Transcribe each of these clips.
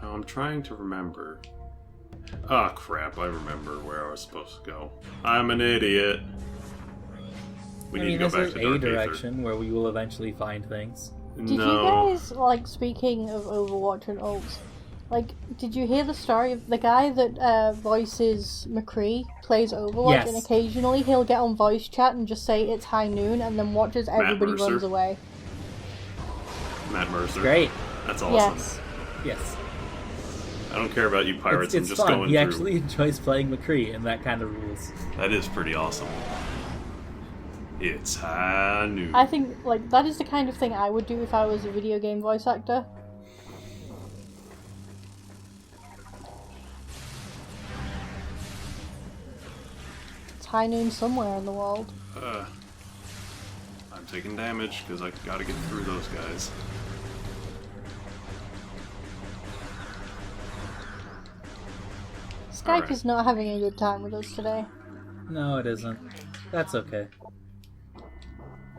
Now I'm trying to remember. Oh crap, I remember where I was supposed to go. I'm an idiot. We need to go back to Dark Aether. Direction where we will eventually find things. Did you guys, like, speaking of Overwatch and ults, like, did you hear the story of the guy that voices McCree, plays Overwatch, Yes. and occasionally he'll get on voice chat and just say it's high noon and then watch as everybody runs away? Matt Mercer. Great. That's awesome. Yes. I don't care about you pirates, It's I'm just fun. going He through. actually enjoys playing McCree, and that kind of rules. That is pretty awesome. It's high noon. I think, like, that is the kind of thing I would do if I was a video game voice actor. It's high noon somewhere in the world. I'm taking damage because I gotta get through those guys. Skype is not having a good time with us today. No, it isn't. That's okay.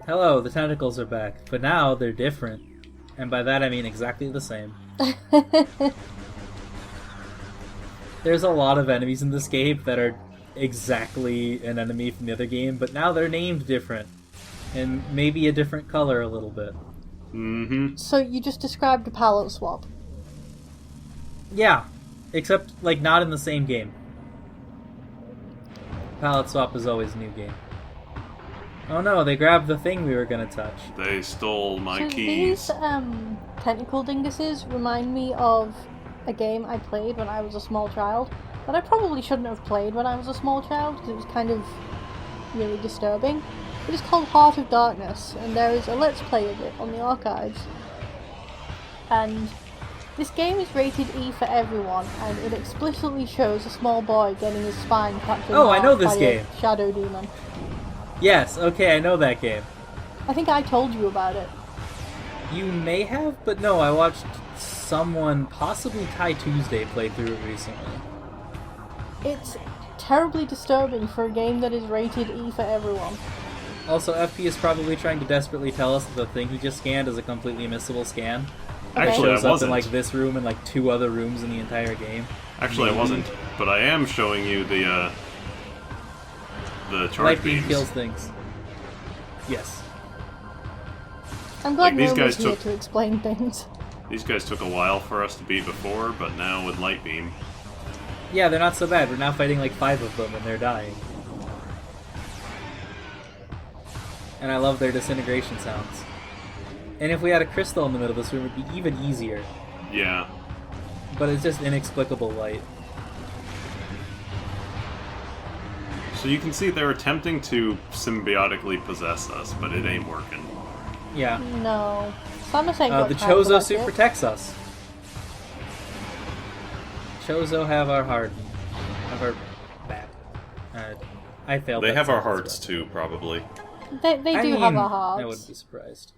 Hello, the tentacles are back, but now they're different. And by that I mean exactly the same. There's a lot of enemies in this game that are exactly an enemy from the other game, but now they're named different. And maybe a different color a little bit. Mm-hmm. So you just described a palette swap. Yeah, except, like, not in the same game. Palette swap is always a new game. Oh no, they grabbed the thing we were gonna touch. They stole my So keys. these tentacle dinguses remind me of a game I played when I was a small child that I probably shouldn't have played when I was a small child because it was kind of really disturbing. It is called Heart of Darkness, and there is a Let's Play of it on the archives. And this game is rated E for everyone, and it explicitly shows a small boy getting his spine cracked in Oh, I half know this by game. a shadow demon. Yes, okay, I know that game. I think I told you about it. You may have, but no, I watched someone, possibly Ty Tuesday, play through it recently. It's terribly disturbing for a game that is rated E for everyone. Also, FP is probably trying to desperately tell us that the thing he just scanned is a completely missable scan. Actually, It shows I up wasn't. in like this room and like 2 other rooms in the entire game. Actually, I wasn't. But I am showing you the charge Light beam beams. kills things. Yes. I'm glad Like, these nobody's guys here took- to explain things. These guys took a while for us to beat before, but now with light beam. Yeah, they're not so bad. We're now fighting like 5 of them and they're dying. And I love their disintegration sounds. And if we had a crystal in the middle of this room, it would be even easier. Yeah. But it's just inexplicable light. So you can see they're attempting to symbiotically possess us, but it ain't working. Yeah. No. Samus ain't got The time for Chozo that suit shit. protects us. Chozo have our heart. Have our back. I failed. They that have our sentence, hearts but- too, probably. They I do mean, have our hearts. I wouldn't be surprised.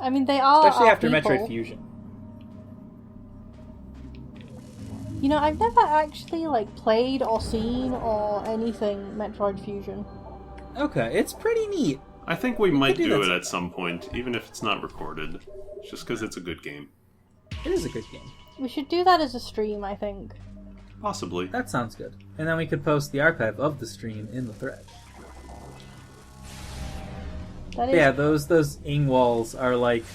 I mean, they are Especially our after people. Metroid Fusion. You know, I've never actually, like, played or seen or anything Metroid Fusion. Okay, it's pretty neat. I think we might do do that it at some point, even if it's not recorded. Just because it's a good game. It is a good game. We should do that as a stream, I think. Possibly. That sounds good. And then we could post the archive of the stream in the thread. That is Yeah, those ing walls are like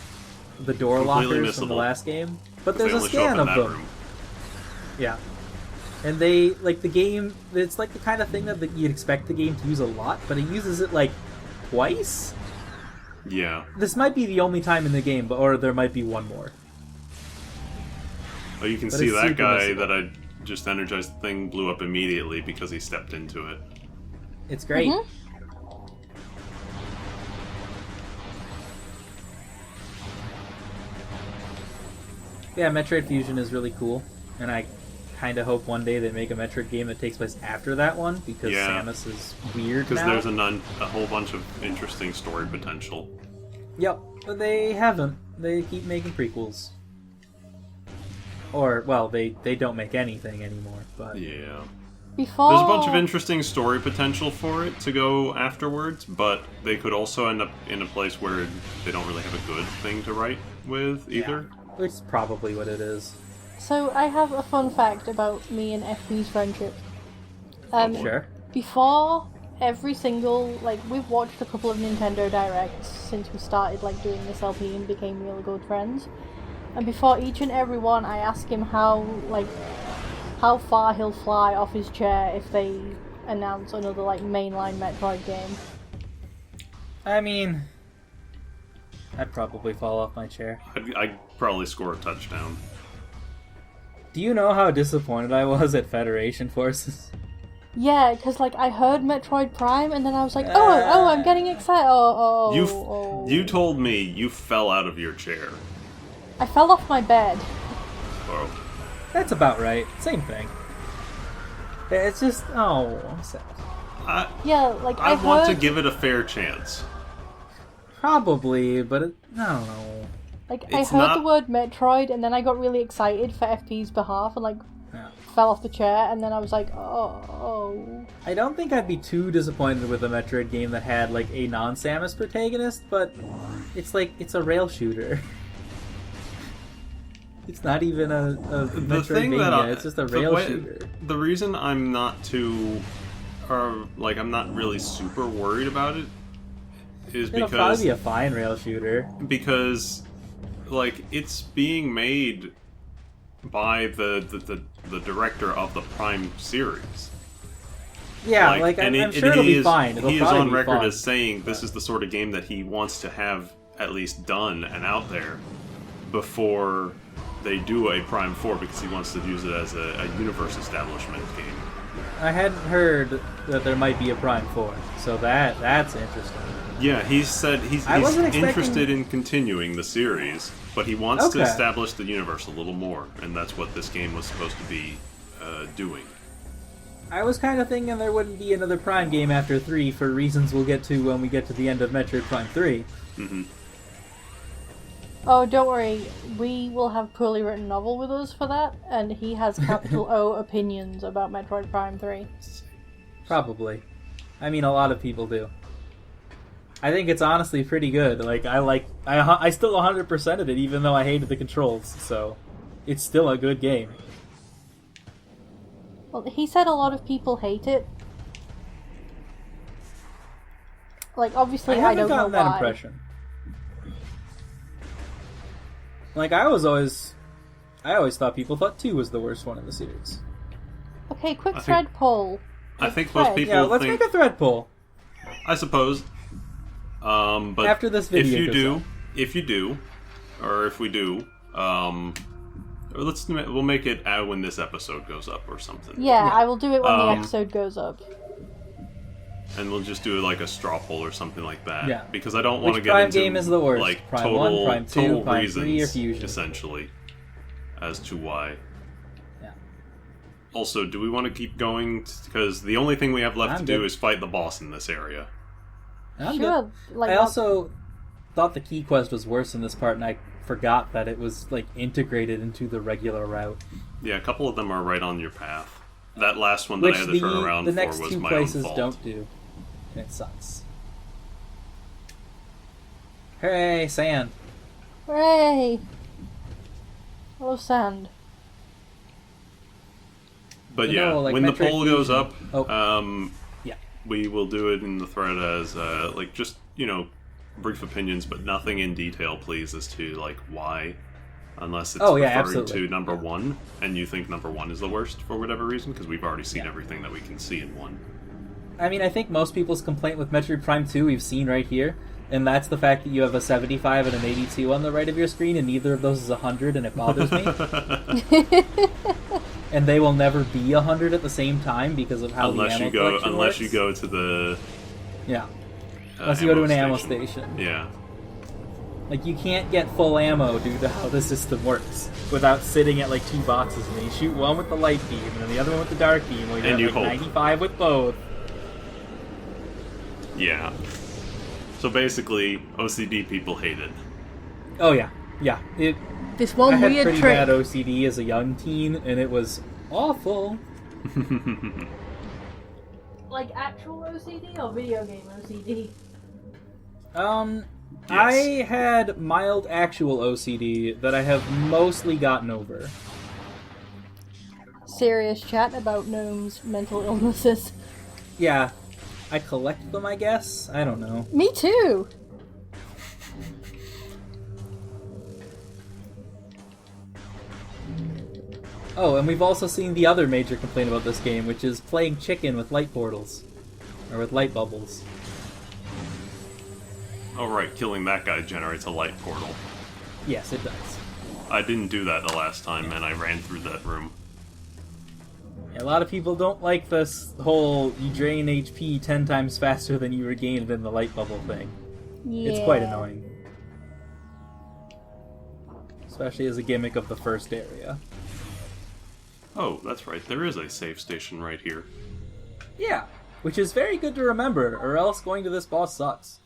the door Completely lockers from the missable. last game, but 'Cause they there's a only show up scan in of that them. room. Yeah. And they, like, the game, it's like the kind of thing that you'd expect the game to use a lot, but it uses it, like, twice? Yeah. This might be the only time in the game, or there might be one more. Oh, you can But see it's that super guy missable. that I just energized the thing blew up immediately because he stepped into it. It's great. Mhm. Yeah, Metroid Fusion is really cool, and I kind of hope one day they make a Metroid game that takes place after that one, because Yeah. Samus is weird Because now. there's a whole bunch of interesting story potential. Yep, but they haven't. They keep making prequels. Or, well, they don't make anything anymore, but... Yeah. Before... There's a bunch of interesting story potential for it to go afterwards, but they could also end up in a place where they don't really have a good thing to write with either. Which is probably what it is. So I have a fun fact about me and FP's friendship. Sure. Before every single, like, we've watched a couple of Nintendo Directs since we started, like, doing this LP and became really good friends. And before each and every one, I ask him how far he'll fly off his chair if they announce another, like, mainline Metroid game. I mean, I'd probably fall off my chair. I'd probably score a touchdown. Do you know how disappointed I was at Federation Forces? Yeah, because, like, I heard Metroid Prime, and then I was like, oh, I'm getting excited. You told me you fell out of your chair. I fell off my bed. Oh. That's about right. Same thing. It's just, I'm sad. Yeah, like, I heard... want to give it a fair chance. Probably, but I don't know. Like, It's I heard not- the word Metroid, and then I got really excited for FP's behalf, and, like, fell off the chair, and then I was like, oh. I don't think I'd be too disappointed with a Metroid game that had, like, a non-Samus protagonist, but it's like, it's a rail shooter. It's not even a Metroidvania, it's just a rail shooter. The reason I'm not too... I'm not really super worried about it is It'll because... probably be a fine rail shooter. Because, like, it's being made by the director of the Prime series. Yeah, I'm sure it'll be fine. He is on record as saying this is the sort of game that he wants to have at least done and out there before they do a Prime 4, because he wants to use it as a universe establishment game. I hadn't heard that there might be a Prime 4, so that's interesting. Yeah, he said he's interested in continuing the series, but he wants to establish the universe a little more, and that's what this game was supposed to be doing. I was kind of thinking there wouldn't be another Prime game after 3 for reasons we'll get to when we get to the end of Metroid Prime 3. Mm-hmm. Oh, don't worry, we will have Poorly Written Novel with us for that, and he has capital O opinions about Metroid Prime 3. Probably. I mean, a lot of people do. I think it's honestly pretty good. I still 100%ed it, even though I hated the controls, so it's still a good game. Well, he said a lot of people hate it. Like, obviously, I don't know gotten why. that impression. Like, I always thought people thought 2 was the worst one in the series. Okay, quick thread poll. I think most people Yeah, let's make a thread poll. I suppose. But after this video if you do, or if we do, we'll make it out when this episode goes up or something. Yeah, I will do it when the episode goes up. And we'll just do like a straw poll or something like that. Yeah. Because I don't want to get Prime into game is the worst? like Prime total 1, Prime 2, total Prime reasons 3, or Fusion? essentially as to why. Yeah. Also, do we want to keep going? Because the only thing we have left to do good. is fight the boss in this area. Sure. Like, I also thought the key quest was worse in this part, and I forgot that it was like integrated into the regular route. Yeah, a couple of them are right on your path. That last one that I had to turn around the for next was two my places own fault. don't do. And it sucks. Hooray, sand. Hooray! I love sand. But You yeah, know, like when the Metroid poll goes Fusion- up, Yeah. we will do it in the thread as just brief opinions, but nothing in detail, please, as to like why, unless it's referring absolutely. to number one, and you think number one is the worst for whatever reason, because we've already seen everything that we can see in one. I mean, I think most people's complaint with Metroid Prime 2 we've seen right here, and that's the fact that you have a 75 and an 82 on the right of your screen, and neither of those is 100, and it bothers me. And they will never be 100 at the same time because of how the ammo collection works. You go to the unless you go to an ammo station. Yeah. Like, you can't get full ammo due to how the system works without sitting at like 2 boxes, and then you shoot one with the light beam and then the other one with the dark beam, where you have like 95 with both. Yeah. So basically, OCD people hate it. Oh yeah. This one I had weird pretty trick. bad OCD as a young teen, and it was awful. Like actual OCD or video game OCD? I had mild actual OCD that I have mostly gotten over. serious chat about gnomes' mental illnesses. Yeah. I collect them, I guess? I don't know. Me too! Oh, and we've also seen the other major complaint about this game, which is playing chicken with light portals. Or with light bubbles. Oh right, killing that guy generates a light portal. Yes, it does. I didn't do that the last time, and I ran through that room. A lot of people don't like this whole you drain HP 10 times faster than you regain it in the light bubble thing. Yeah. It's quite annoying. Especially as a gimmick of the first area. Oh, that's right, there is a save station right here. Yeah, which is very good to remember, or else going to this boss sucks.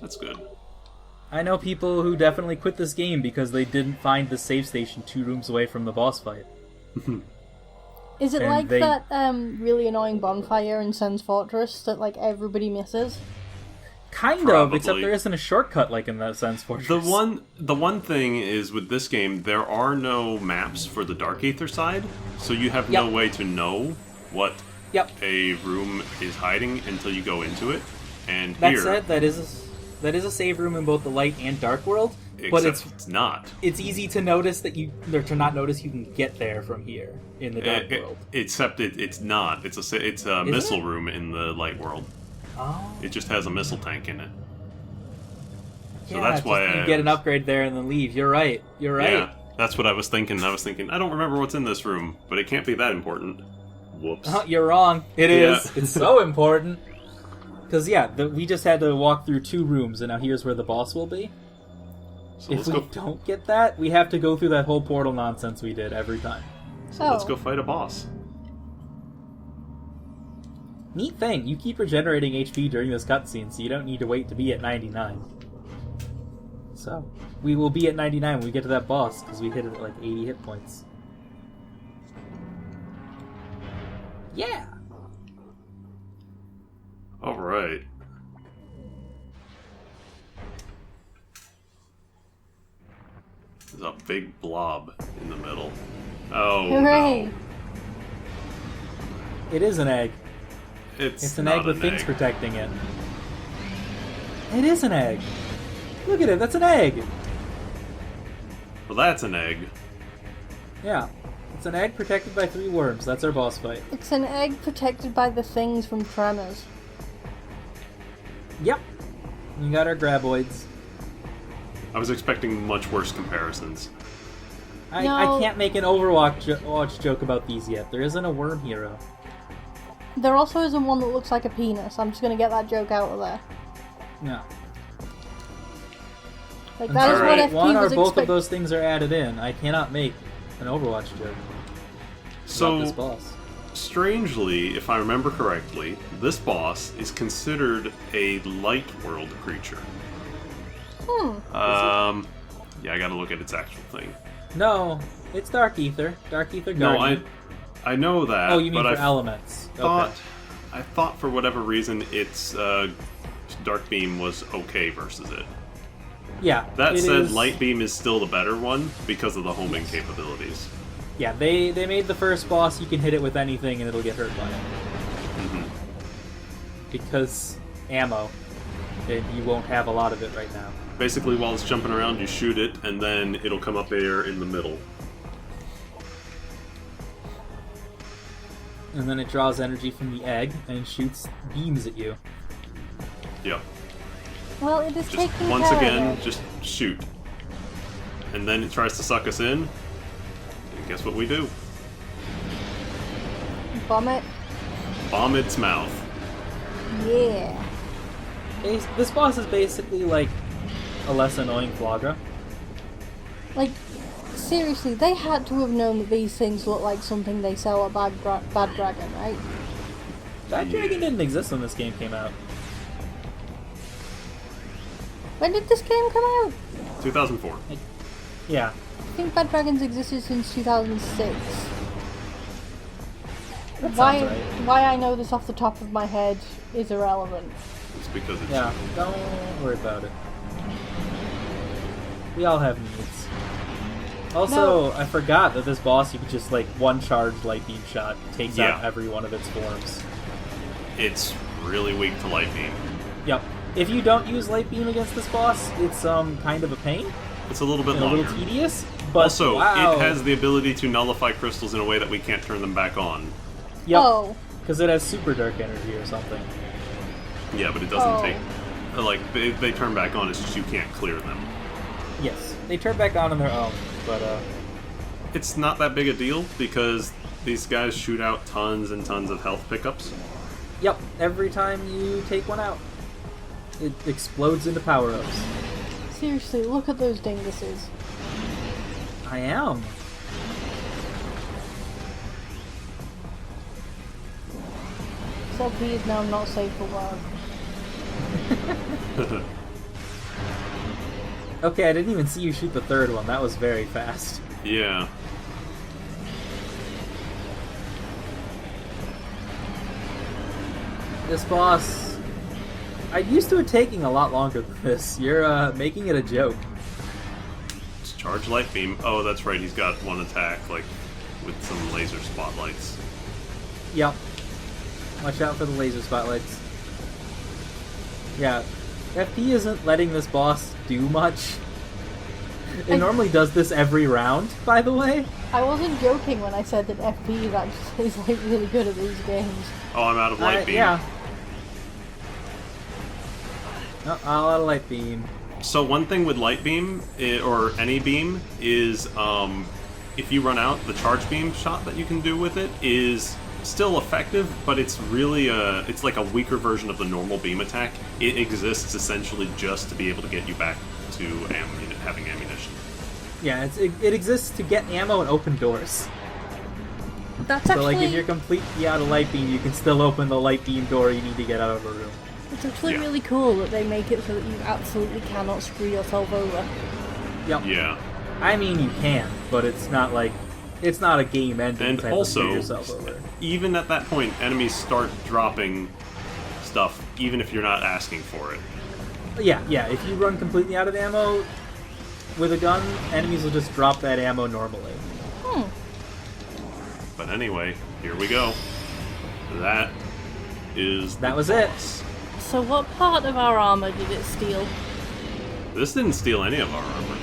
That's good. I know people who definitely quit this game because they didn't find the save station 2 rooms away from the boss fight. Is it And like they- that really annoying bonfire in Sen's Fortress that like everybody misses? Kind Probably. of, except there isn't a shortcut like in that sense Fortress. The one thing is with this game, there are no maps for the Dark Aether side, so you have no Yep. way to know what Yep. a room is hiding until you go into it. And That here, said, that is a save room in both the light and dark world, but except it's not. it's easy to notice that or to not notice you can get there from here in the dark world. Except it's not. It's a missile it? room in the light world. Oh, It just has a missile tank in it. So yeah, that's just why you get an upgrade there and then leave. You're right. You're right. Yeah, that's what I was thinking. I was thinking, I don't remember what's in this room, but it can't be that important. Whoops. You're wrong. It is. Yeah. It's so important. Because we just had to walk through 2 rooms, and now here's where the boss will be. So If let's we go. don't get that, we have to go through that whole portal nonsense we did every time. So let's go fight a boss. Neat thing, you keep regenerating HP during this cutscene, so you don't need to wait to be at 99. So, we will be at 99 when we get to that boss, because we hit it at like 80 hit points. Yeah! All right. There's a big blob in the middle. Oh, Hooray! no. It is an egg. It's an not egg with an things egg. protecting it. It is an egg! Look at it, that's an egg! Well, that's an egg. Yeah. It's an egg protected by 3 worms, that's our boss fight. It's an egg protected by the things from Tremors. Yep. You got our graboids. I was expecting much worse comparisons. I No. can't make an Overwatch joke about these yet. There isn't a worm hero. There also isn't one that looks like a penis. I'm just gonna get that joke out of there. No. Like that is what Alright, FP One or was both of expecting. those things are added in. I cannot make an Overwatch joke about this So, boss. strangely, if I remember correctly, this boss is considered a light world creature. Yeah, I gotta look at its actual thing. No, it's Dark Ether. Dark Ether No, Guardian. I know that. Oh, you mean but for I elements. thought, Okay. I thought for whatever reason its Dark Beam was okay versus it. Yeah. That it said, is- Light Beam is still the better one because of the homing capabilities. Yeah, they made the first boss, you can hit it with anything and it'll get hurt by it. Mhm. Because ammo. And you won't have a lot of it right now. Basically, while it's jumping around, you shoot it, and then it'll come up there in the middle. And then it draws energy from the egg and shoots beams at you. Yep. Well, it is Just taking once care again, of it. just shoot. And then it tries to suck us in. And guess what we do? Bomb it. Bomb its mouth. Yeah. This boss is basically like a less annoying Flagra. Like, seriously, they had to have known that these things look like something they sell at Bad Dragon, right? That Yeah. dragon didn't exist when this game came out. When did this game come out? 2004. Yeah. I think Bad Dragons existed since 2006. That Why, sounds right. why I know this off the top of my head is irrelevant. It's because it's Yeah, don't worry about it. We all have needs. Also, I forgot that this boss, you could just, like, one-charge light beam shot takes out every one of its forms. It's really weak to light beam. Yep. If you don't use light beam against this boss, it's kind of a pain. It's a little bit and longer. a little tedious, but also, wow. it has the ability to nullify crystals in a way that we can't turn them back on. Yep. Oh. Because it has super dark energy or something. Yeah, but it doesn't take... Like, they turn back on, it's just you can't clear them. Yes. They turn back on their own, but, It's not that big a deal, because these guys shoot out tons and tons of health pickups. Yep. Every time you take one out, it explodes into power-ups. Seriously, look at those dinguses. I am. Except he is now not safe for work. Okay, I didn't even see you shoot the third one. That was very fast. Yeah. This boss... I'm used to it taking a lot longer than this. You're, making it a joke. Just charge light beam. Oh, that's right, he's got one attack, like, with some laser spotlights. Yep. Watch out for the laser spotlights. Yeah. FP isn't letting this boss do much. It normally does this every round, by the way. I wasn't joking when I said that FP is actually like really good at these games. Oh, I'm out of light beam. Yeah. Oh, I'll out of light beam. So one thing with light beam, or any beam, is if you run out, the charge beam shot that you can do with it is still effective, but it's really it's like a weaker version of the normal beam attack. It exists essentially just to be able to get you back to having ammunition. Yeah, it exists to get ammo and open doors. That's So, actually... like, if you're completely out of light beam, you can still open the light beam door you need to get out of a room. It's actually Yeah. really cool that they make it so that you absolutely cannot screw yourself over. Yep. Yeah. I mean, you can, but it's not like... It's not a game-ending And type also, of screw yourself over. even at that point, enemies start dropping stuff, even if you're not asking for it. Yeah, if you run completely out of ammo with a gun, enemies will just drop that ammo normally. But anyway, here we go. That is That the was it. boss. So what part of our armor did it steal? This didn't steal any of our armor.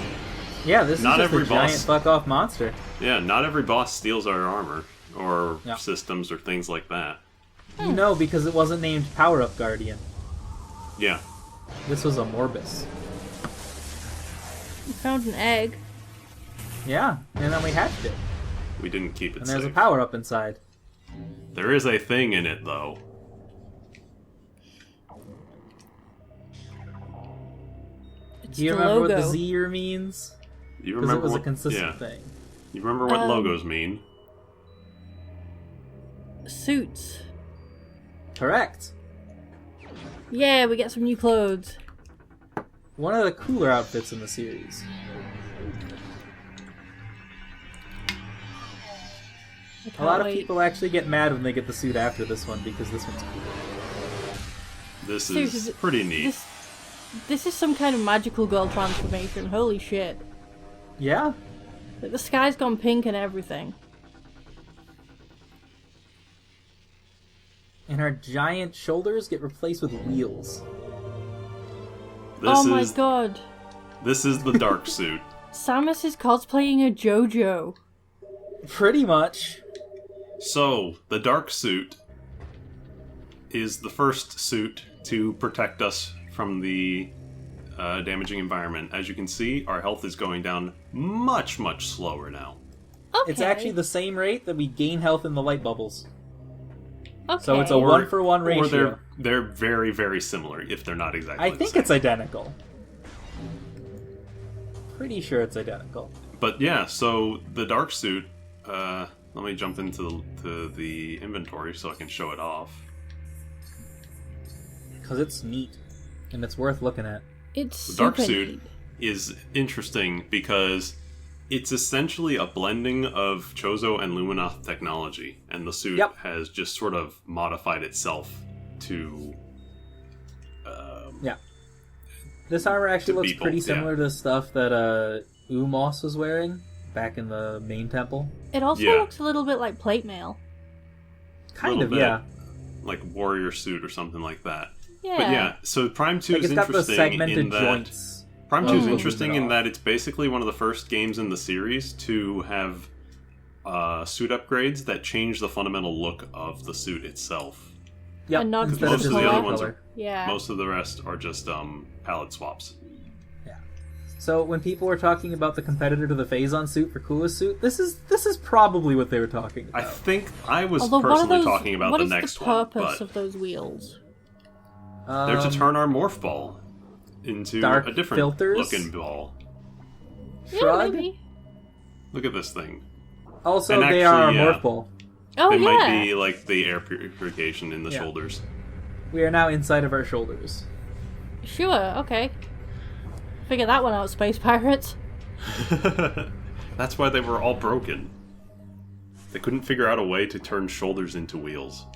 Yeah, this Not is just every a giant boss- fuck-off monster. Yeah, not every boss steals our armor, or Yeah. systems, or things like that. You know, because it wasn't named Power-Up Guardian. Yeah. This was a Morbus. We found an egg. Yeah, and then we hatched it. We didn't keep it And there's safe. a power-up inside. There is a thing in it, though. It's Do you the remember logo. what the Z'er means? You Because remember it was what, a consistent yeah. thing. You remember what logos mean? Suits. Correct. Yeah, we get some new clothes. One of the cooler outfits in the series. I A can't lot of wait. people actually get mad when they get the suit after this one because this one's cool. This Seriously, is pretty neat. This is some kind of magical girl transformation. Holy shit. Yeah? Like, the sky's gone pink and everything. And her giant shoulders get replaced with wheels. This Oh my is god. this is the dark suit. Samus is cosplaying a JoJo. Pretty much. So, the dark suit is the first suit to protect us from the damaging environment. As you can see, our health is going down much, much slower now. Okay. It's actually the same rate that we gain health in the light bubbles. Okay. So it's a Or- 1-for-1 ratio. Or they're very, very similar, if they're not exactly I the think same. it's identical. Pretty sure it's identical. But yeah, so the dark suit, let me jump into the inventory so I can show it off. Because it's neat. And it's worth looking at. It's The dark super suit neat. is interesting because it's essentially a blending of Chozo and Luminoth technology, and the suit Yep. has just sort of modified itself to... Yeah. This armor actually To looks be pretty both, yeah. similar to stuff that Umos was wearing back in the main temple. It also Yeah. looks a little bit like plate mail. Kind Little of, bit. yeah. Like warrior suit or something like that. Yeah. But yeah, so Prime 2 Like is it's got the interesting segmented in that... joints. Prime 2 is Oh. interesting in Oh. that it's basically one of the first games in the series to have suit upgrades that change the fundamental look of the suit itself. Yep, And not instead most of just of the one other ones color. Yeah. Most of the rest are just palette swaps. So when people were talking about the competitor to the Phazon suit for coolest suit, this is probably what they were talking I about. think I was Although personally talking about what the is next the one, purpose but of those wheels? they're to turn our morph ball into dark a different filters? looking ball. Yeah, Shrug? maybe. Look at this thing. Also, And they are our actually, morph ball. Oh, It yeah. might be like the air purification in the Yeah. shoulders. We are now inside of our shoulders. Sure, okay. Figure that one out, Space Pirates. That's why they were all broken. They couldn't figure out a way to turn shoulders into wheels.